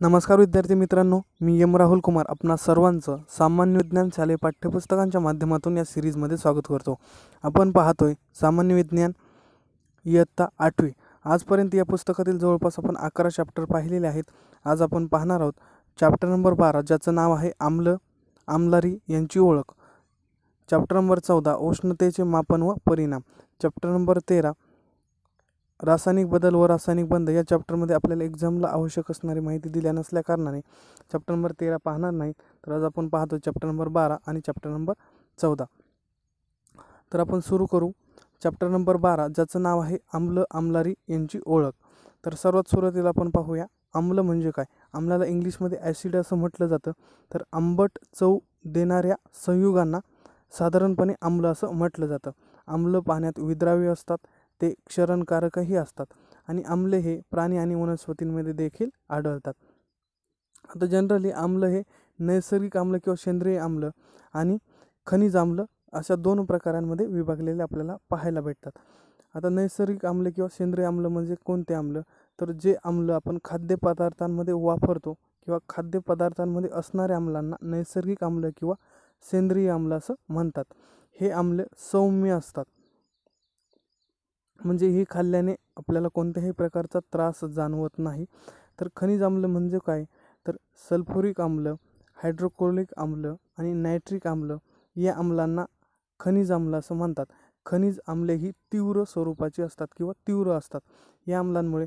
नमस्कार विद्यार्थी मित्रांनो, मी एम राहुल कुमार आपणा सर्वांचं सामान्य विज्ञान शालेय पाठ्यपुस्तकांच्या माध्यमातून या सिरीजमध्ये स्वागत करतो. आपण पाहतोय सामान्य विज्ञान इयत्ता 8वी. आजपर्यंत या पुस्तकातील जवळपास आपण 11 चॅप्टर पाहिलेले आहेत. आज आपण पाहणार आहोत चॅप्टर नंबर 12, ज्याचं नाव आहे आम्ल आम्लारी यांची ओळख. चॅप्टर नंबर 14, उष्णतेचे मापन व परिणाम. चॅप्टर नंबर 13, रासायनिक बदल व रासायनिक बंध. या चॅप्टरमध्ये आपल्याला एक्झामला आवश्यक असणारी माहिती दिल्या नसल्या कारणाने चॅप्टर नंबर 13 पाहणार नाही. तर आज आपण पाहतो चॅप्टर नंबर 12 आणि चॅप्टर नंबर 14. तर आपण सुरू करू चॅप्टर नंबर 12, ज्याचं नाव आहे आम्ल आम्लारी यांची ओळख. तर सर्वात सुरुवातीला आपण पाहूया आम्ल म्हणजे काय. आम्लाला इंग्लिशमध्ये ॲसिड असं म्हटलं जातं. तर आंबट चव देणाऱ्या संयुगांना साधारणपणे आम्ल असं म्हटलं जातं. आम्ल पाण्यात विद्राव्य असतात, ते क्षरणकारकही असतात आणि आम्ले हे प्राणी आणि वनस्पतींमध्ये देखील आढळतात. आता जनरली आम्ल हे नैसर्गिक आम्ल किंवा सेंद्रिय आम्ल आणि खनिज आम्ल अशा दोन प्रकारांमध्ये विभागलेले आपल्याला पाहायला भेटतात. आता नैसर्गिक आम्ल किंवा सेंद्रिय आम्ल म्हणजे कोणते आम्ल, तर जे आम्ल आपण खाद्यपदार्थांमध्ये वापरतो किंवा खाद्यपदार्थांमध्ये असणाऱ्या आम्लांना नैसर्गिक आम्ल किंवा सेंद्रिय आम्ल असं म्हणतात. हे आम्ल सौम्य असतात, म्हणजे ही खाल्ल्याने आपल्याला कोणत्याही प्रकारचा त्रास जाणवत नाही. तर खनिज आम्ल म्हणजे काय, तर सल्फ्युरिक आम्ल, हायड्रोक्लोरिक आम्ल आणि नायट्रिक आम्ल या आम्लांना खनिज आम्ल असं म्हणतात. खनिज आम्ले ही तीव्र स्वरूपाची असतात किंवा तीव्र असतात. या आम्लांमुळे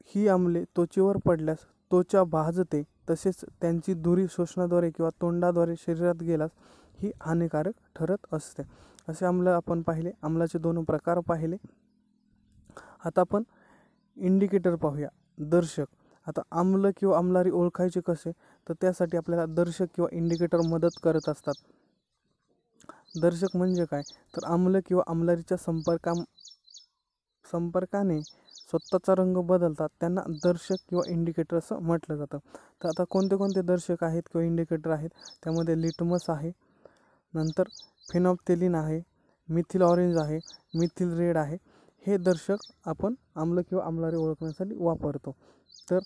ही आम्ले त्वचेवर पडल्यास त्वचा भाजते, तसेच त्यांची धुरी शोषणाद्वारे किंवा तोंडाद्वारे शरीरात गेल्यास ही हानिकारक ठरत असते. असे आम्ल आपण पाहिले, आम्लाचे दोन प्रकार पाहिले. आता आपण इंडिकेटर पाहूया, दर्शक. आता आम्ल किंवा आम्लारी ओळखायचे कसे, तर त्यासाठी आपल्याला दर्शक किंवा इंडिकेटर मदत करत असतात. दर्शक म्हणजे काय, तर आम्ल किंवा आम्लारीच्या संपर्काने स्वतःचा रंग बदलतात, त्यांना दर्शक किंवा इंडिकेटर असं म्हटलं जातं. तर आता कोणते कोणते दर्शक आहेत किंवा इंडिकेटर आहेत, त्यामध्ये लिटमस आहे, नंतर फेनॉल्फ्थेलिन आहे, मिथिल ऑरेंज आहे, मिथिल रेड आहे. हे दर्शक आपण आम्ल किंवा आम्लारी ओळखण्यासाठी वापरतो. तर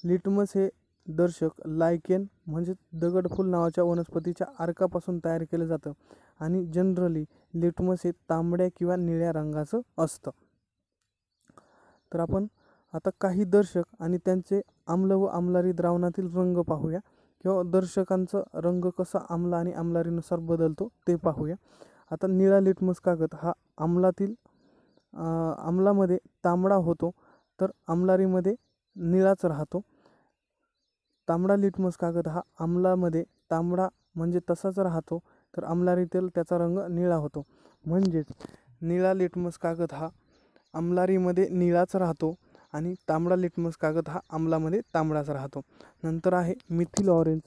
लिटमस हे दर्शक लायकेन म्हणजे दगडफूल नावाच्या वनस्पतीच्या अर्कापासून तयार केलं जातं आणि जनरली लिटमस हे तांबड्या किंवा निळ्या रंगाचं असतं. तर आपण आता काही दर्शक आणि त्यांचे आम्ल व आम्लारी द्रावणातील रंग पाहूया, किंवा दर्शकांचा रंग कसा आम्ल आणि आम्लारीनुसार बदलतो ते पाहूया. आता निळा लिटमस कागद हा आम्लामध्ये तांबडा होतो, तर आम्लारीमध्ये निळाच राहतो. तांबडा लिटमस कागद हा आम्लामध्ये तांबडा म्हणजे तसाच राहतो, तर आम्लारीतील त्याचा रंग निळा होतो. म्हणजेच निळा लिटमस कागद हा आम्लारीमध्ये निळाच राहतो आणि तांबडा लिटमस कागद हा आम्लामध्ये तांबडाच राहतो. नंतर आहे मिथिल ऑरेंज.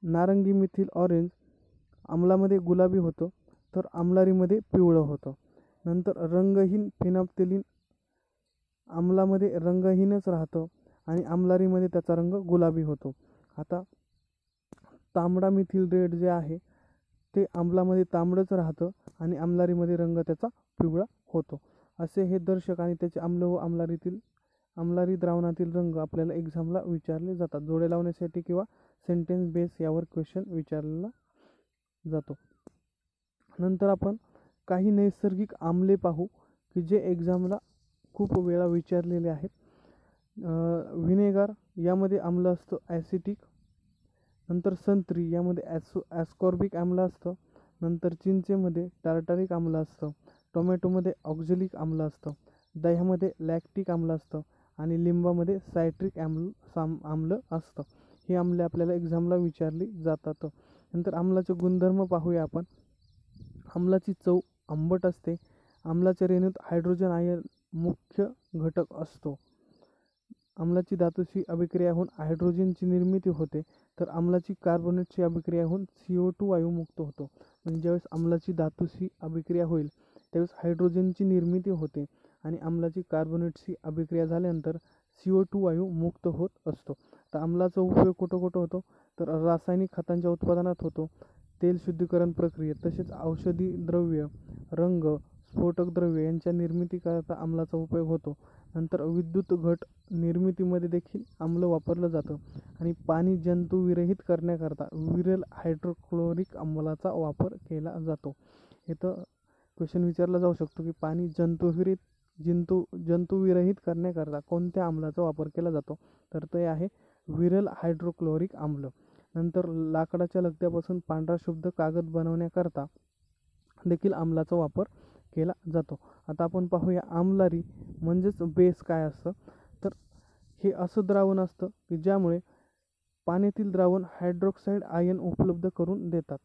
नारंगी मिथिल ऑरेंज आम्लामध्ये गुलाबी होतं, तर आम्लारीमध्ये पिवळं होतं. नंतर रंगहीन फेनॉल्फ्थेलिन आम्लामध्ये रंगहीनच राहतं आणि आम्लारीमध्ये त्याचा रंग गुलाबी होतो. आता तांबडा मिथिल रेड जे आहे ते आम्लामध्ये तांबडंच राहतं आणि आम्लारीमध्ये रंग त्याचा पिवळा होतो. असे हे दर्शक आणि त्याचे आम्ल व आम्लारी द्रावणातील रंग आपल्याला एक्झामला विचारले जातात. जोडे लावण्यासाठी किंवा सेंटेन्स बेस यावर क्वेश्चन विचारलेला जातो. नंतर आपण काही नैसर्गिक आम्ले पाहू की जे एक्झामला खूप वेळा विचारलेले आहेत. व्हिनेगार यामध्ये आम्ल असतं ॲसिटिक. नंतर संत्री यामध्ये ॲस्कॉर्बिक आम्ल असतं. नंतर चिंचेमध्ये टार्टारिक आम्ल असतं. टोमॅटोमध्ये ऑक्झॅलिक आम्ल असतं. दह्यामध्ये लॅक्टिक आम्ल असतं आणि लिंबामध्ये सायट्रिक आम्ल असतं. ही आम्ले आपल्याला एक्झामला विचारली जातात. नंतर आम्लाचे गुणधर्म पाहूया आपण. आम्लाची चव आंबट असते. आम्लाच्या रेणूत हायड्रोजन आयन मुख्य घटक असतो. आम्लाची धातूशी अभिक्रिया होऊन हायड्रोजनची निर्मिती होते, तर आम्लाची कार्बोनेटची अभिक्रिया होऊन CO2 वायू मुक्त होतो. म्हणजे ज्यावेळेस आम्लाची धातूशी अभिक्रिया होईल त्यावेळेस हायड्रोजनची निर्मिती होते आणि आम्लाची कार्बोनेटशी अभिक्रिया झाल्यानंतर CO2 वायू मुक्त होत असतो. तर आम्लाचा उपयोग कुठं कुठं होतो, तर रासायनिक खतांच्या उत्पादनात होतो, तेल शुद्धीकरण प्रक्रियेत, तसेच औषधी द्रव्य, रंग, स्फोटक द्रव्य यांच्या निर्मितीकरता आम्लाचा उपयोग होतो. नंतर विद्युत घट निर्मितीमध्ये देखील आम्ल वापरलं जातं. आणि पाणी जंतुविरहित करण्याकरता विरल हायड्रोक्लोरिक आम्लाचा वापर केला जातो. इथं क्वेश्चन विचारला जाऊ शकतो की पाणी जंतुविरहित करण्याकरता कोणत्या आम्लाचा वापर केला जातो, तर ते आहे विरल हायड्रोक्लोरिक आम्ल. नंतर लाकडाच्या लगद्यापासून पांढरा शुद्ध कागद बनवण्याकरता देखील आम्लाचा वापर केला जातो. आता आपण पाहूया आम्लारी म्हणजेच बेस काय असतं. तर हे असं द्रावण असतं की ज्यामुळे पाण्यातील द्रावण हायड्रॉक्साईड आयन उपलब्ध करून देतात.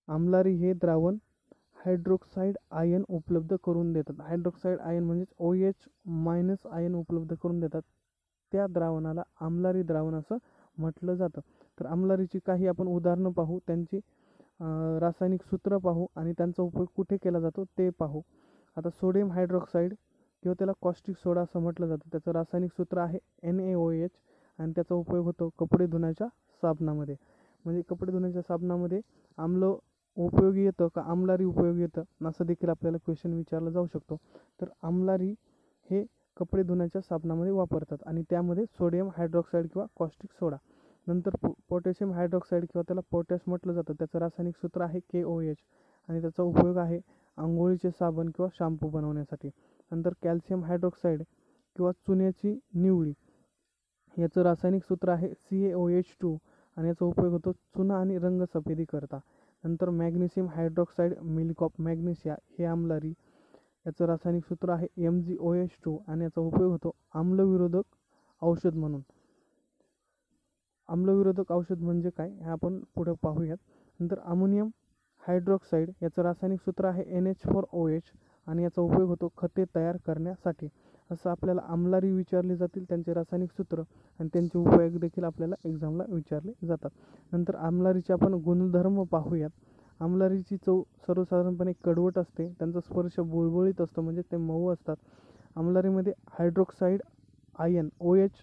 आम्लारी हे द्रावण हायड्रॉक्साईड आयन उपलब्ध करून देतात. हायड्रॉक्साईड आयन म्हणजेच OH- आयन उपलब्ध करून देतात. त्या द्रावणाला आम्लारी द्रावण असं म्हटलं जातं. तर आम्लारीची काही आपण उदाहरणं पाहू, त्यांची रासायनिक सूत्र पाहू आणि त्यांचा उपयोग कुठे केला जातो ते पाहू. आता सोडियम हायड्रॉक्साईड किंवा त्याला कॉस्टिक सोडा असं म्हटलं जातं. त्याचं रासायनिक सूत्र आहे NaOH आणि त्याचा उपयोग होतो कपडे धुण्याच्या साबणामध्ये. म्हणजे कपडे धुण्याच्या साबणामध्ये आम्ल उपयोगी येतं का आम्लारी उपयोगी येतं असं देखील आपल्याला क्वेश्चन विचारला जाऊ शकतो. तर आम्लारी हे कपडे धुण्याच्या साबणामध्ये वापरतात आणि त्यामध्ये सोडियम हायड्रॉक्साईड किंवा कॉस्टिक सोडा. नंतर पोटॅशियम हायड्रॉक्साईड किंवा त्याला पोटॅश म्हटलं जातं. त्याचं रासायनिक सूत्र आहे KOH आणि त्याचा उपयोग आहे आंघोळीचे साबण किंवा शॅम्पू बनवण्यासाठी. नंतर कॅल्शियम हायड्रॉक्साईड किंवा चुन्याची निवळी याचं रासायनिक सूत्र आहे CaOH2 आणि याचा उपयोग होतो चुना आणि रंगसफेदी करता. नंतर magnesium hydroxide milk of magnesia हे आम्लारी, याचं रासायनिक सूत्र आहे MgOH2 आणि याचा उपयोग होतो आम्लविरोधक औषध म्हणून. आम्लविरोधक औषध म्हणजे काय हे आपण पुढे पाहूयात. नंतर अमोनियम हायड्रॉक्साईड याचं रासायनिक सूत्र आहे NH4OH आणि याचा उपयोग होतो खते तयार करण्यासाठी. असं आपल्याला आम्लारी विचारले जातील, त्यांचे रासायनिक सूत्र आणि त्यांचे उपयोग देखील आपल्याला एक्झामला विचारले जातात. नंतर आम्लारीचे आपण गुणधर्म पाहूयात. आम्लारीची चव सर्वसाधारणपणे कडवट असते, त्यांचा स्पर्श बुळबुळीत असतो म्हणजे ते मऊ असतात. आम्लारीमध्ये हायड्रॉक्साईड आयन OH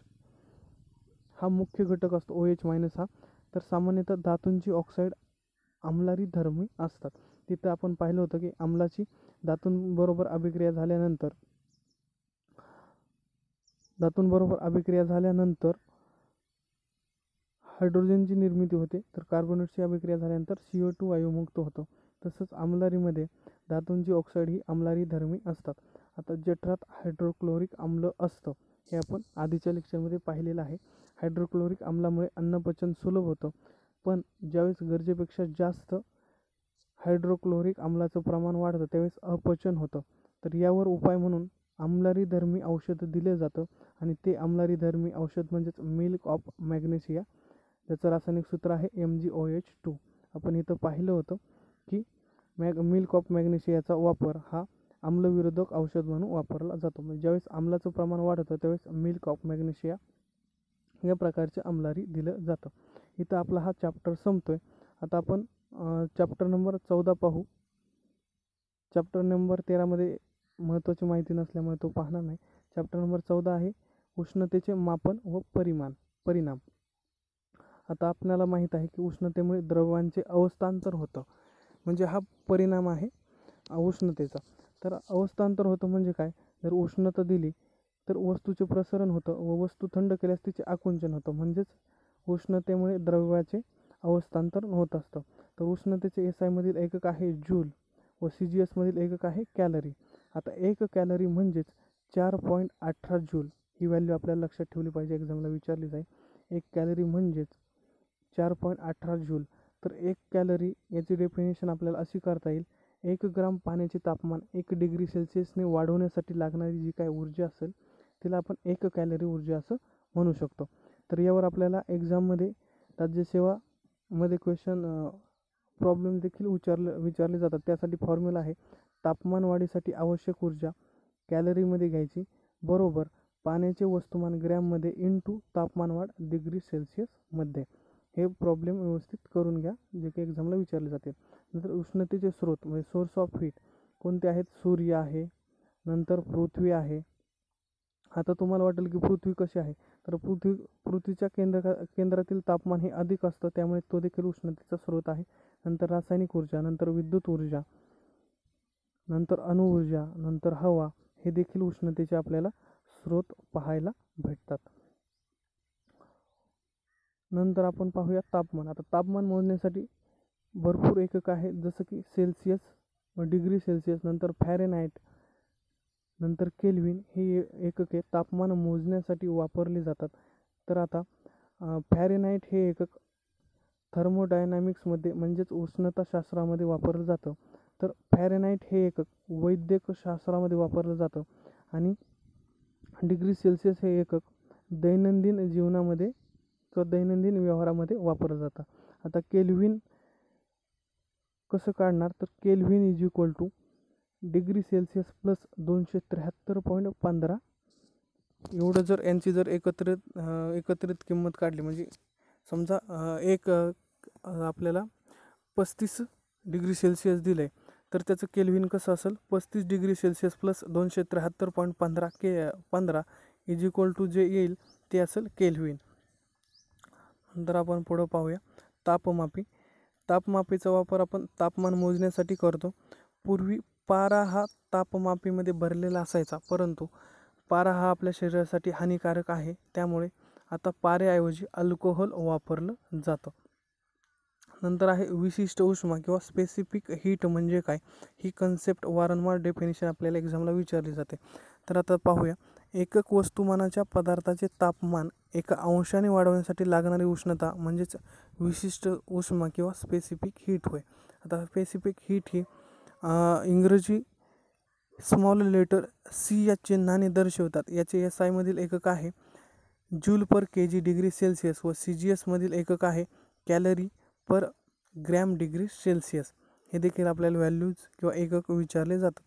हा मुख्य घटक असतो, OH- हा. तर सामान्यतः धातूंची ऑक्साईड आम्लारी धर्मी असतात. तिथं आपण पाहिलं होतं की आम्लाची धातूंबरोबर अभिक्रिया झाल्यानंतर हायड्रोजनची निर्मिती होते, तर कार्बोनेटची अभिक्रिया झाल्यानंतर CO2 वायुमुक्त होतो. तसंच आम्लारीमध्ये धातूंची ऑक्साईड ही आम्लारी धर्मी असतात. आता जठरात हायड्रोक्लोरिक आम्ल असतं, हे आपण आधीच्या लेक्चरमध्ये पाहिलेलं आहे. हायड्रोक्लोरिक आम्लामुळे अन्नपचन सुलभ होतं, पण ज्यावेळेस गरजेपेक्षा जास्त हायड्रोक्लोरिक आम्लाचं प्रमाण वाढतं त्यावेळेस अपचन होतं. तर यावर उपाय म्हणून आम्लारी धर्मी औषध दिलं जातं आणि ते आम्लारी धर्मी औषध म्हणजेच मिल्क ऑफ मॅग्नेशिया, त्याचं रासायनिक सूत्र आहे MgOH2. आपण इथं पाहिलं होतं की मिल्क ऑफ मॅग्नेशियाचा वापर हा आम्लविरोधक औषध म्हणून वापरला जातो. म्हणजे ज्यावेळेस आम्लाचं प्रमाण वाढतं त्यावेळेस मिल्क ऑफ मॅग्नेशिया या प्रकारचे आम्लारी दिलं जातं. इथं आपला हा चॅप्टर संपतोय. आता आपण चॅप्टर नंबर 14 पाहू. चॅप्टर नंबर 13मध्ये महत्त्वाची माहिती नसल्यामुळे तो पाहणार नाही. चॅप्टर नंबर 14 आहे उष्णतेचे मापन व परिणाम. आता आपल्याला माहीत आहे की उष्णतेमुळे द्रव्यांचे अवस्थांतर होतं, म्हणजे हा परिणाम आहे उष्णतेचा. तर अवस्थांतर होतं म्हणजे काय, जर उष्णता दिली तर वस्तूचे प्रसरण होतं व वस्तू थंड केल्यास तिचे आकुंचन होतं, म्हणजेच उष्णतेमुळे द्रव्याचे अवस्थांतर होत असतं. तर उष्णतेचे SI मधील एकक आहे जूल व CGS मधील एकक आहे कॅलरी. आता 1 कॅलरी म्हणजेच 4.18 जूल, ही व्हॅल्यू आपल्याला लक्षात ठेवली पाहिजे, एक्झामला विचारली जाईल. 1 कॅलरी म्हणजेच 4.18 जूल. तर 1 कॅलरी याची डेफिनेशन आपल्याला अशी करता येईल, 1 ग्राम पाण्याचे तापमान 1 डिग्री सेल्सिअसने वाढवण्यासाठी लागणारी जी काही ऊर्जा असेल तिला आपण 1 कॅलरी ऊर्जा असं म्हणू शकतो. तर यावर आपल्याला एक्झाममध्ये राज्यसेवामध्ये प्रॉब्लेम देखील विचारले जातात. त्यासाठी फॉर्म्युला आहे तापमान वाढीसाठी आवश्यक ऊर्जा कॅलरीमध्ये घ्यायची बरोबर पाण्याचे वस्तुमान ग्रॅममध्ये इंटू तापमान वाढ डिग्री सेल्सिअसमध्ये. हे प्रॉब्लेम व्यवस्थित करून घ्या, जे काही एक्झामला विचारले जाते. नंतर उष्णतेचे स्रोत म्हणजे सोर्स ऑफ हीट कोणते आहेत, सूर्य आहे, नंतर पृथ्वी आहे. आता तुम्हाला वाटेल की पृथ्वी कशी आहे, तर पृथ्वीच्या केंद्रातील तापमान हे अधिक असतं, त्यामुळे तो देखील उष्णतेचा स्रोत आहे. नंतर रासायनिक ऊर्जा, नंतर विद्युत ऊर्जा, नंतर अणुऊर्जा, नंतर हवा हे देखील उष्णतेचे आपल्याला स्रोत पाहायला भेटतात. नंतर आपण पाहूया तापमान. आता तापमान मोजण्यासाठी भरपूर एकक आहे, जसं की सेल्सिअस, डिग्री सेल्सिअस, नंतर फॅरेनहाइट, नंतर केल्विन हे एकके तापमान मोजण्यासाठी वापरले जातात. तर आता फॅरेनहाइट हे एकक थर्मोडायनामिक्समध्ये म्हणजेच उष्णताशास्त्रामध्ये वापरलं जातं. तर फॅरेनहाइट हे एकक वैद्यकशास्त्रामध्ये वापरलं जातं आणि डिग्री सेल्सिअस हे एकक दैनंदिन जीवनामध्ये किंवा दैनंदिन व्यवहारामध्ये वापरलं जातं. आता केल्विन कसं काढणार, तर kelvin is equal two degree celsius plus 273.15 एवढं जर यांची जर एकत्रित किंमत काढली, म्हणजे समजा आपल्याला 35 डिग्री सेल्सिअस दिलं आहे, तर त्याचं केल्विन कसं असेल, 35 degree celsius plus 273.15 is equal to जे येईल ते असेल केल्विन. नंतर आपण पुढं पाहूया तापमापी. तापमापीचा वापर आपण तापमान मोजण्यासाठी करतो. पूर्वी पारा हा तापमापीमध्ये भरलेला असायचा, परंतु पारा हा आपल्या शरीरासाठी हानिकारक आहे, त्यामुळे आता पाऱ्याऐवजी अल्कोहोल वापरलं जातं. नंतर आहे विशिष्ट उष्मा किंवा स्पेसिफिक हीट म्हणजे काय, ही कन्सेप्ट वारंवार डेफिनेशन आपल्याला एक्झामला विचारली जाते. तर आता पाहूया, एकक वस्तुमानाच्या पदार्थाचे तापमान एका अंशाने वाढवण्यासाठी लागणारी उष्णता म्हणजेच विशिष्ट उष्मा किंवा स्पेसिफिक हीट होय. आता स्पेसिफिक हीट ही इंग्रजी स्मॉल लेटर सी या चिन्हाने दर्शवतात. याचे SI मधील एकक आहे जूल पर kg डिग्री सेल्सिअस व CGS मधील एकक आहे कॅलरी पर ग्रॅम डिग्री सेल्सिअस. हे देखील आपल्याला व्हॅल्यूज किंवा एकक विचारले जातात.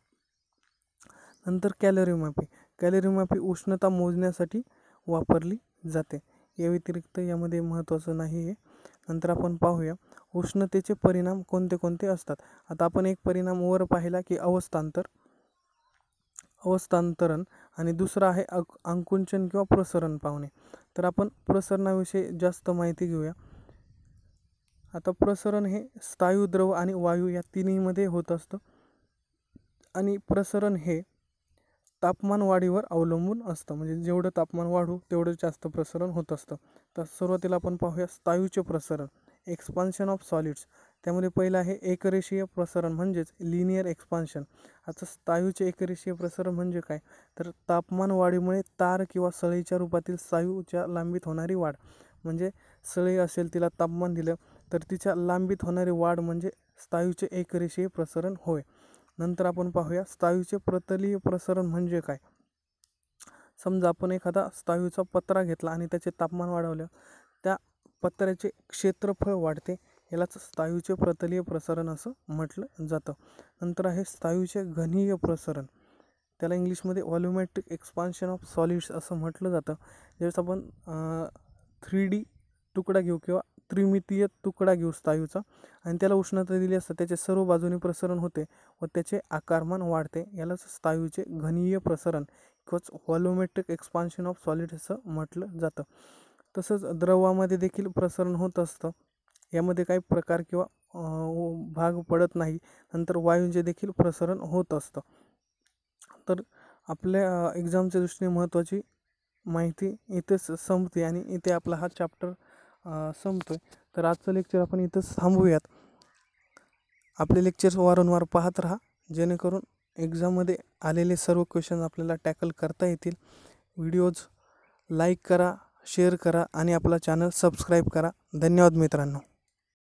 नंतर कॅलरीमापी. कॅलरीमापी उष्णता मोजण्यासाठी वापरली जाते. या व्यतिरिक्त यामध्ये महत्त्वाचं नाही आहे. नंतर आपण पाहूया उष्णतेचे परिणाम कोणते कोणते असतात. आता आपण एक परिणाम वर पाहिला की अवस्थांतरण आणि दुसरा आहे आकुंचन किंवा प्रसरण पावणे. तर आपण प्रसरणाविषयी जास्त माहिती घेऊया. आता प्रसरण हे स्थायू, द्रव आणि वायू या तिन्हीमध्ये होत असतं आणि प्रसरण हे तापमान वाढीवर अवलंबून असतं, म्हणजे जेवढं तापमान वाढू तेवढं जास्त प्रसरण होत असतं. तर सुरुवातीला आपण पाहूया स्थायूचे प्रसरण, एक्सपान्शन ऑफ सॉलिड्स. त्यामध्ये पहिलं आहे एकरेषीय प्रसरण म्हणजेच लिनियर एक्सपान्शन. आता स्थायूचे एकरेषीय प्रसरण म्हणजे काय, तर तापमान वाढीमुळे तार किंवा सळईच्या रूपातील स्थायूच्या लांबीत होणारी वाढ. म्हणजे सळई असेल, तिला तापमान दिलं तर तिच्या लांबीत होणारी वाढ म्हणजे स्थायूचे एकरेषीय प्रसरण होय. नंतर आपण पाहूया स्थायूचे प्रतलीय प्रसरण म्हणजे काय. समजा आपण एखादा स्थायूचा पत्रा घेतला आणि त्याचे तापमान वाढवलं, त्या पत्र्याचे क्षेत्रफळ वाढते, यालाच स्थायूचे प्रतलीय प्रसरण असं म्हटलं जातं. नंतर आहे स्थायूचे घनीय प्रसरण, त्याला इंग्लिशमध्ये व्हॉल्युमेट्रिक एक्सपान्शन ऑफ सॉलिड्स असं म्हटलं जातं. ज्यावेळेस आपण 3D तुकडा घेऊ किंवा त्रिमितीय तुकडा घेऊ स्थायूचा आणि त्याला उष्णता दिली असता, त्याचे सर्व बाजूने प्रसरण होते व त्याचे आकारमान वाढते, यालाच स्थायूचे घनीय प्रसरण किंवा व्हॉल्युमेट्रिक एक्सपान्शन ऑफ सॉलिड असं म्हटलं जातं. तसंच द्रवामध्ये देखील प्रसरण होत असतं, यामध्ये काही प्रकार किंवा भाग पडत नाही. नंतर वायूंचे देखील प्रसरण होत असतं. तर आपल्या एक्झामच्या दृष्टीने महत्त्वाची माहिती इथेच संपते आणि इथे आपला हा चॅप्टर संपतोय. तर आजचं लेक्चर आपण इथंच थांबवूयात. आपले लेक्चर्स वारंवार पाहत राहा, जेणेकरून एक्झाममध्ये आलेले सर्व क्वेश्चन आपल्याला टॅकल करता येतील. व्हिडिओज लाईक करा, शेअर करा आणि आपला चॅनल सबस्क्राईब करा. धन्यवाद मित्रांनो.